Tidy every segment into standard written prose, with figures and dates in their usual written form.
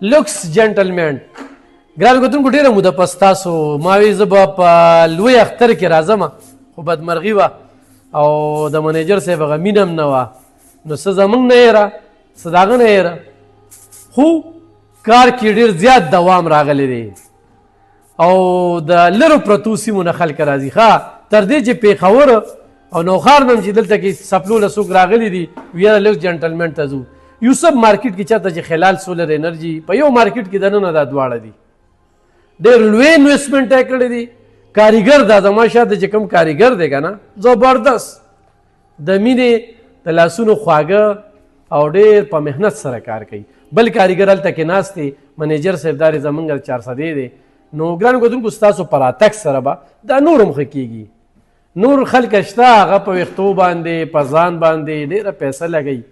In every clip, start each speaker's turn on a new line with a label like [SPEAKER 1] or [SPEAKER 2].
[SPEAKER 1] لوکس جنټلمن. ګران کتونکو ډېره موده پس تاسو ما وی زه به په لوی اختر کې راځم، خو بدمرغي وه او د منیجر صاحب هغه مینه هم نه وه، نو څه زمونږ نه هېره څه د هغه نه هېره، خو کار کې ډېر زیات دوام راغلی دی او د لرو پرتو سیمو نه خلک راځي. ښه تر دې چې پېښور او نوخار نه چې دلته کې سپلو له څوک راغلي دي ویره لوکس جنټلمن ته ځو. یوسف مارکیټ کې چاته چې خلال سولر انرژي په یو مارکیټ کې دننه دا دواړه دي، ډېر لوی انویسټمنټ یې کړی دی. کاریګر دا زما شاته چې کوم کاریګر دی که نه زبردست د مینې د لاسونو خواږه او ډېر په محنت سره کار کوي. بل کاریګر هلته کې ناست دی منیجر صاحب دارې زمونږ 400 دی. نو ګرانو کتونکو ستاسو په راتګ سره به دا نور هم ښه کېږي. نور خلک شته هغه په ویښتو باندې په ځان باندې ډېره پیسه لګوي،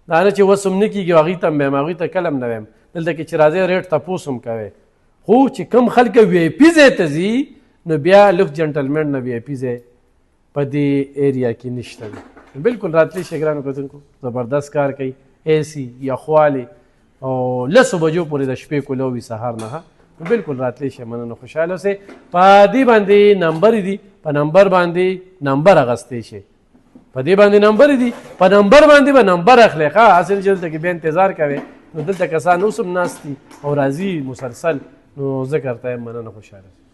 [SPEAKER 1] دا نه چې وس هم نه کېږي هغوی ته هم ویم هغوی ته کله هم نه ویم. دلته کې چې راځئ ریټ تپوس هم کوئ، خو چې کوم خلک وی آی پي ځای ته ځي نو بیا لوکس جنټلمن نه وی آی پي ځای په دې ایریا کې نشته دی. بلکل راتلی شئ ګرانو کتونکو، زبردست کار کوي، اے سی یخوالې او 10 بجو پورې د شپې کولو وي سهار نه. بلکل راتلی شئ، مننه، خوشحاله اوسئ. په دې باندې نمبر دي، په نمبر باندې نمبر اخیستی شئ، په دې باندې نمبر دي، په نمبر باندې به نمبر اخلئ. ښه حاصل چې دلته کې بیا انتظار کوئ نو دلته کسان اوس هم ناست دي او راځي مسلسل، نو ذکر ته یم مننه، خوشحاله.